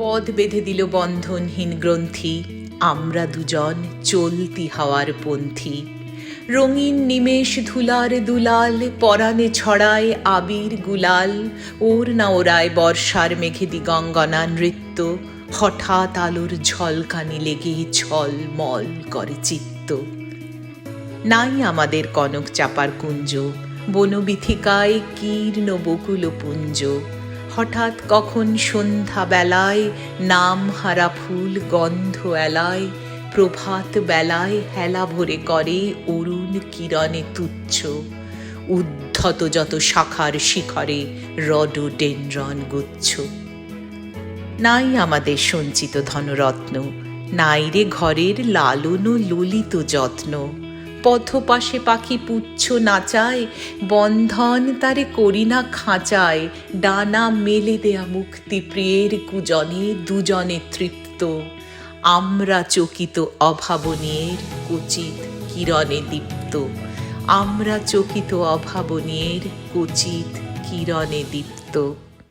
পদ বেঁধে দিল বন্ধনহীন গ্রন্থি, আমরা দুজন চলতি হাওয়ার পন্থী। রঙিন নিমেষ ধুলার দুলাল, পরাণে ছড়ায় আবির গুলাল। ওর না ওরায় বর্ষার মেঘে দিগঙ্গনা নৃত্য, হঠাৎ আলোর ঝলকানি লেগে ঝলমল করে চিত্ত। নাই আমাদের কনক চাপার কুঞ্জ, বনবিথিকায় কীর্ণ বকুল পুঞ্জ। হঠাৎ কখন সন্ধ্যা বেলায় নাম হারা ফুল গন্ধ এলায়, প্রভাত বেলায় হেলা ভরে করে অরুণ কিরণে তুচ্ছ। উদ্ধত যত শাখার শিখরে রডোডেনড্রন গুচ্ছ। নাই আমাদের সঞ্চিত ধনরত্ন, নাই রে ঘরের লালন ও ললিত যত্ন। পথপাশে পাখি পুচ্ছ নাচায়, বন্ধন তারে করি না খাঁচায়। ডানা মেলে দেয়া মুক্তি প্রিয়ের কুজনে দুজনে তৃপ্ত। আমরা চকিত অভাবনীয়ের কুচিত কিরণে দীপ্ত। আমরা চকিত অভাবনীয়ের কুচিত কিরণে দীপ্ত।